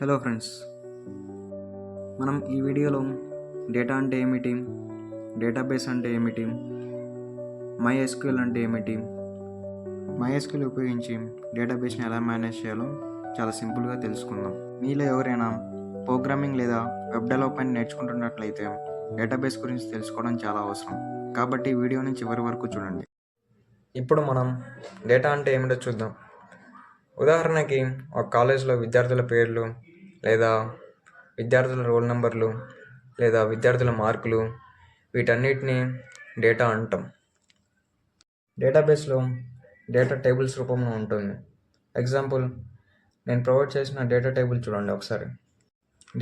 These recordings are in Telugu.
హలో ఫ్రెండ్స్, మనం ఈ వీడియోలో డేటా అంటే ఏమిటి, డేటాబేస్ అంటే ఏమిటి, MySQL అంటే ఏమిటి, MySQL ఉపయోగించి డేటాబేస్ని ఎలా మేనేజ్ చేయాలో చాలా సింపుల్గా తెలుసుకుందాం. మీలో ఎవరైనా ప్రోగ్రామింగ్ లేదా వెబ్ డెవలప్మెంట్ నేర్చుకుంటున్నట్లయితే డేటాబేస్ గురించి తెలుసుకోవడం చాలా అవసరం. కాబట్టి వీడియోని చివరి వరకు చూడండి. ఇప్పుడు మనం డేటా అంటే ఏమిటో చూద్దాం. ఉదాహరణకి ఒక కాలేజ్లో విద్యార్థుల పేర్లు లేదా విద్యార్థుల రోల్ నెంబర్లు లేదా విద్యార్థుల మార్కులు, వీటన్నిటిని డేటా అంటాం. డేటాబేస్లో డేటా టేబుల్స్ రూపంలో ఉంటుంది. ఎగ్జాంపుల్, నేను ప్రొవైడ్ చేసిన డేటా టేబుల్ చూడండి ఒకసారి.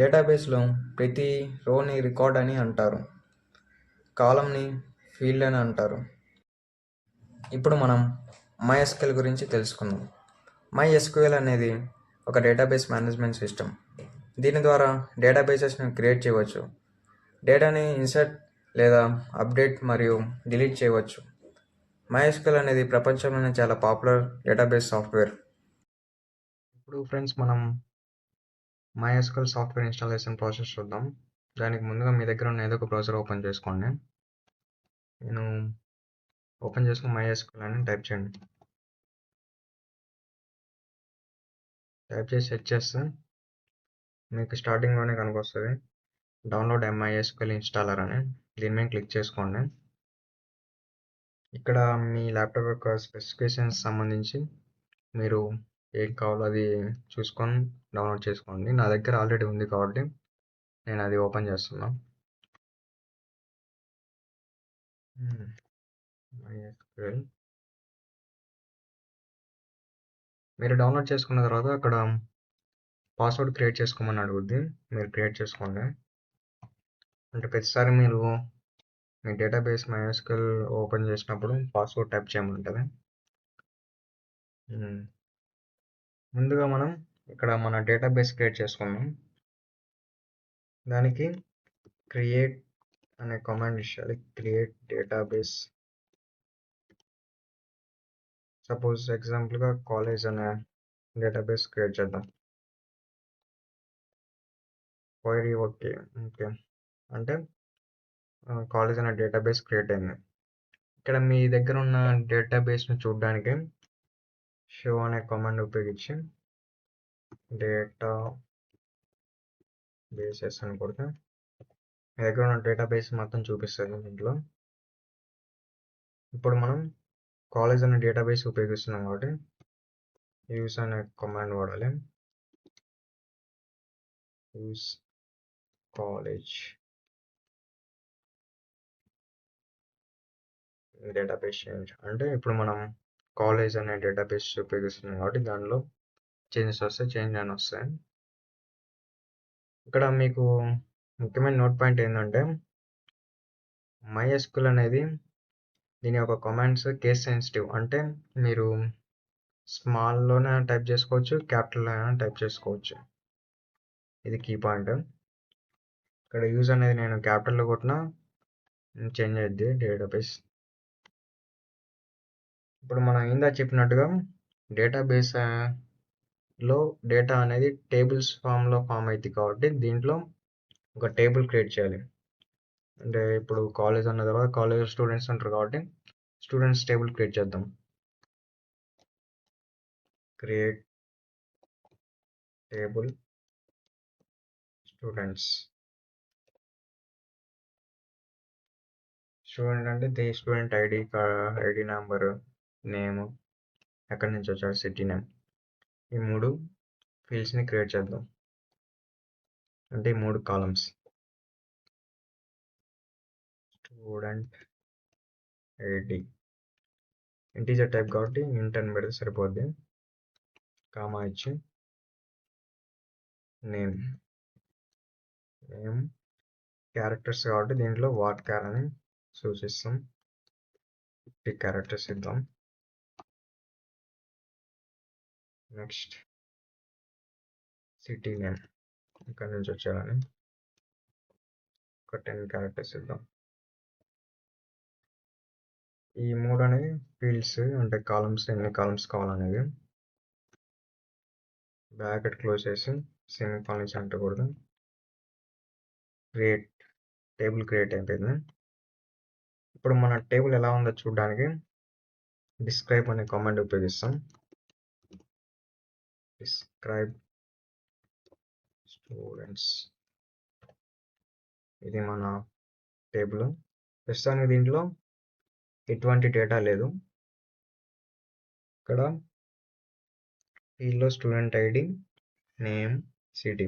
డేటాబేస్లో ప్రతి రోని రికార్డ్ అని అంటారు, కాలంని ఫీల్డ్ అని అంటారు. ఇప్పుడు మనం MySQL గురించి తెలుసుకుందాం. MySQL అనేది ఒక డేటాబేస్ మేనేజ్మెంట్ సిస్టమ్. దీని ద్వారా డేటాబేసెస్ని క్రియేట్ చేయవచ్చు, డేటాని ఇన్సర్ట్ లేదా అప్డేట్ మరియు డిలీట్ చేయవచ్చు. MySQL అనేది ప్రపంచంలోనే చాలా పాపులర్ డేటాబేస్ సాఫ్ట్వేర్. ఇప్పుడు ఫ్రెండ్స్, మనం MySQL సాఫ్ట్వేర్ ఇన్స్టాలేషన్ ప్రాసెస్ చూద్దాం. దానికి ముందుగా మీ దగ్గర ఉన్న ఏదో ఒక బ్రౌజర్ ఓపెన్ చేసుకోండి. నేను ఓపెన్ చేసుకుని MySQL అని టైప్ చేయండి. టైప్ చేసి సెర్చ్ చేస్తే మీకు స్టార్టింగ్లోనే కనుకొస్తుంది డౌన్లోడ్ MySQL ఇన్స్టాలర్ అని. దీని మీద క్లిక్ చేసుకోండి. ఇక్కడ మీ ల్యాప్టాప్ యొక్క స్పెసిఫికేషన్స్ సంబంధించి మీరు ఏం కావాలో అది చూసుకొని డౌన్లోడ్ చేసుకోండి. నా దగ్గర ఆల్రెడీ ఉంది కాబట్టి నేను అది ఓపెన్ చేస్తున్నాను. MySQL మీరు డౌన్లోడ్ చేసుకున్న తర్వాత అక్కడ పాస్వర్డ్ క్రియేట్ చేసుకోమని అడుగుద్ది. మీరు క్రియేట్ చేసుకోండి. అంటే ప్రతిసారి మీరు మీ డేటాబేస్ MySQL ఓపెన్ చేసినప్పుడు పాస్వర్డ్ టైప్ చేయమంటుంది. ముందుగా మనం ఇక్కడ మన డేటాబేస్ క్రియేట్ చేసుకున్నాం. దానికి క్రియేట్ అనే కమాండ్ ఇవ్వాలి. Create database. సపోజ్ ఎగ్జాంపుల్గా కాలేజ్ అనే డేటాబేస్ క్రియేట్ చేద్దాం. క్వైరీ ఓకే అంటే కాలేజ్ అనే డేటాబేస్ క్రియేట్ అయింది. ఇక్కడ మీ దగ్గర ఉన్న డేటాబేస్ని చూడడానికి షో అనే కమాండ్ ఉపయోగించి డేటా బేసెస్ అని కొడితే మీ దగ్గర ఉన్న డేటాబేస్ మొత్తం చూపిస్తుంది దీంట్లో. ఇప్పుడు మనం కాలేజ్ అనే డేటాబేస్ ఉపయోగిస్తున్నాం కాబట్టి యూస్ అనే కమాండ్ వాడాలి. యూస్ కాలేజ్ డేటాబేస్ చేంజ్ అంటే ఇప్పుడు మనం కాలేజ్ అనే డేటాబేస్ ఉపయోగిస్తున్నాం కాబట్టి దానిలో చేంజెస్ వస్తాయి, చేంజ్ అని వస్తాయి. ఇక్కడ మీకు ముఖ్యమైన నోట్ పాయింట్ ఏంటంటే MySQL అనేది దీని యొక్క కమాండ్స్ కేస్ సెన్సిటివ్. అంటే మీరు స్మాల్లోనే టైప్ చేసుకోవచ్చు, క్యాపిటల్లో టైప్ చేసుకోవచ్చు. ఇది కీ పాయింట్. ఇక్కడ యూజ్ అనేది నేను క్యాపిటల్లో కొట్టినా చేంజ్ అయ్యింది డేటాబేస్. ఇప్పుడు మనం ఇందా చెప్పినట్టుగా డేటాబేస్ లో డేటా అనేది టేబుల్స్ ఫామ్లో ఫామ్ అవుతుంది కాబట్టి దీంట్లో ఒక టేబుల్ క్రియేట్ చేయాలి. అంటే ఇప్పుడు కాలేజ్ అన్న తర్వాత కాలేజ్ స్టూడెంట్స్ ఉంటారు కాబట్టి స్టూడెంట్స్ టేబుల్ క్రియేట్ చేద్దాం. Create table students. స్టూడెంట్ అంటే స్టూడెంట్ ఐడి నెంబర్, నేమ్, ఎక్కడి నుంచి వచ్చాడు, సిటీ నేమ్, ఈ 3 ఫీల్డ్స్ని క్రియేట్ చేద్దాం. అంటే ఈ 3 columns. Student ID integer type కాబట్టి ఇంట్ అని పెడితే సరిపోద్ది. కామా ఇచ్చి నేమ్ క్యారెక్టర్స్ కాబట్టి దీంట్లో వాట్ క్యార్ అని సూచిస్తాం. 50 క్యారెక్టర్స్ ఇద్దాం. నెక్స్ట్ సిటీ నేమ్, ఇక్కడి నుంచి వచ్చాడని ఒక 10 క్యారెక్టర్స్ ఇద్దాం. ఈ 3 అనేది ఫీల్డ్స్, అంటే కాలమ్స్, ఎన్ని కాలమ్స్ కావాలనేది. బ్రాకెట్ క్లోజ్ చేసి సెమీకోలన్ ఇచ్చి అంటకూడదు. టేబుల్ క్రియేట్ అయిపోయింది. ఇప్పుడు మన టేబుల్ ఎలా ఉందో చూడడానికి డిస్క్రైబ్ అనే కామెంట్ ఉపయోగిస్తాం. Describe students. ఇది మన టేబుల్. ప్రస్తుతానికి దీంట్లో ఎటువంటి డేటా లేదు. ఇక్కడ ఫీల్డ్లో స్టూడెంట్ ఐడి, నేమ్, సిటీ.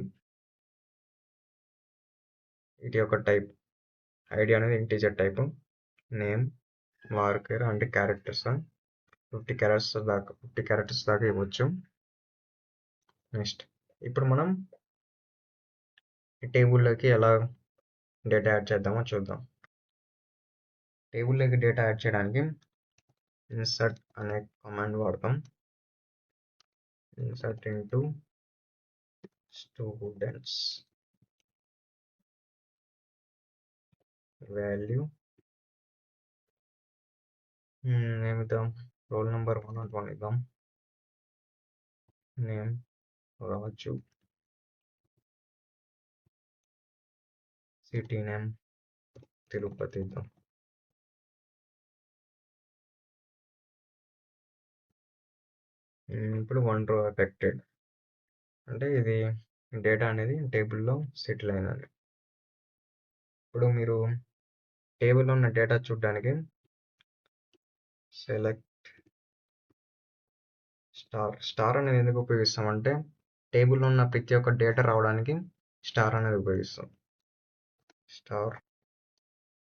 ఇది ఒక టైప్. ఐడి అనేది ఇంటీజర్ టైప్. నేమ్ మార్కర్ అంటే క్యారెక్టర్స్ 50 క్యారెక్టర్స్ దాకా ఇవ్వచ్చు. నెక్స్ట్ ఇప్పుడు మనం ఈ టేబుల్లోకి ఎలా డేటా యాడ్ చేద్దామో చూద్దాం. టేబుల్లోకి డేటా యాడ్ చేయడానికి ఇన్సర్ట్ అనే కమాండ్ వాడతాం. ఇన్సర్ట్ ఇంటూ స్టూడెంట్స్ వాల్యూ ఏమిద్దాం, రోల్ నెంబర్ 101 ఇద్దాం. Name Raju. City name Tirupati ఇద్దాం. ఇప్పుడు 1 row ఎఫెక్టెడ్ అంటే ఇది డేటా అనేది టేబుల్లో సెటిల్ అయినది. ఇప్పుడు మీరు టేబుల్లో ఉన్న డేటా చూడడానికి సెలెక్ట్ స్టార్ అనేది ఎందుకు ఉపయోగిస్తామంటే టేబుల్లో ఉన్న ప్రతి ఒక్క డేటా రావడానికి స్టార్ అనేది ఉపయోగిస్తాం. Star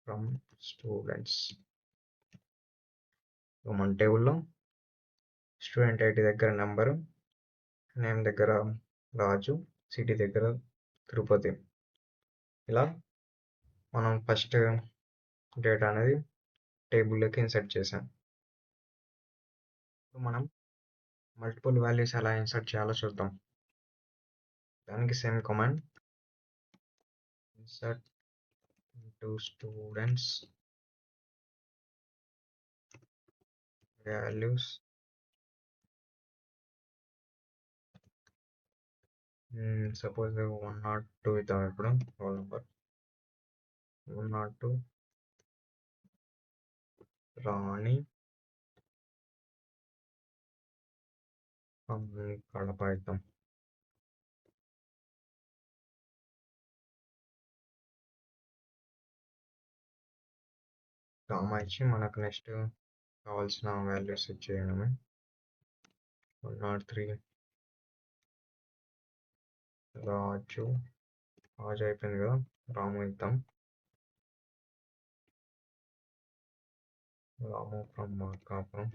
from students. మన టేబుల్లో స్టూడెంట్ ఐడి దగ్గర నెంబరు, నేమ్ దగ్గర రాజు, సిటీ దగ్గర తిరుపతి. ఇలా మనం ఫస్ట్ డేటా అనేది టేబుల్లోకి ఇన్సర్ట్ చేసాం. ఇప్పుడు మనం మల్టిపుల్ వాల్యూస్ ఎలా ఇన్సర్ట్ చేయాలో చూద్దాం. దానికి same command insert into students values suppose 102 ఇద్దాం. ఇప్పుడు రోల్ నెంబర్ 102 రాణి కడప ఇద్దాం. కామా ఇచ్చి మనకు నెక్స్ట్ కావాల్సిన వాల్యూస్ ఇచ్చేయడమే. 103 రాజు అయిపోయింది కదా, రాము ఇద్దాం. రాము ఫ్రమ్ మార్కాపురం.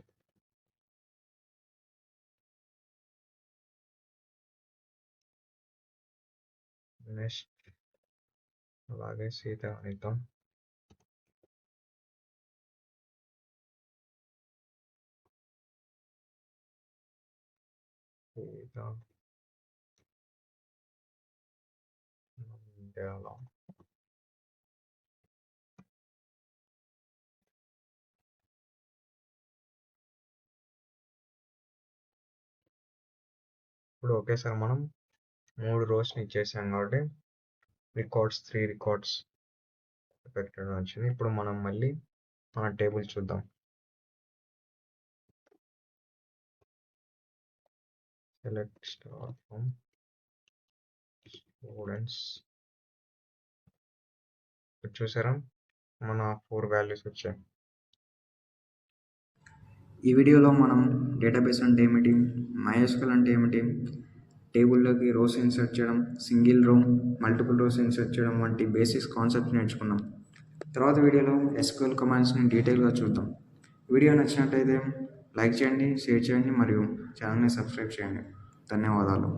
నెక్స్ట్ అలాగే సీత ఇద్దాం. సీత నంద్యాల. ఇప్పుడు ఒకేసారి మనం 3 రోస్ని ఇచ్చేసాం కాబట్టి రికార్డ్స్ 3 రికార్డ్స్ ఎఫెక్టెడ్ వచ్చింది. ఇప్పుడు మనం మళ్ళీ మన టేబుల్ చూద్దాం. Select star from students. చూసారా మన 4 వాల్యూస్ వచ్చాయి. ఈ వీడియోలో మనం డేటాబేస్ అంటే ఏమిటి, MySQL అంటే ఏమిటి, టేబుల్లోకి రోస్ ఇన్సర్ట్ చేయడం, single row multiple rows insert చేయడం వంటి బేసిక్స్ కాన్సెప్ట్ నేర్చుకున్నాం. తర్వాత వీడియోలో SQL కమాండ్స్ని డీటెయిల్గా చూద్దాం. వీడియో నచ్చినట్లయితే లైక్ చేయండి, షేర్ చేయండి మరియు ఛానల్ని సబ్స్క్రైబ్ చేయండి. ధన్యవాదాలు.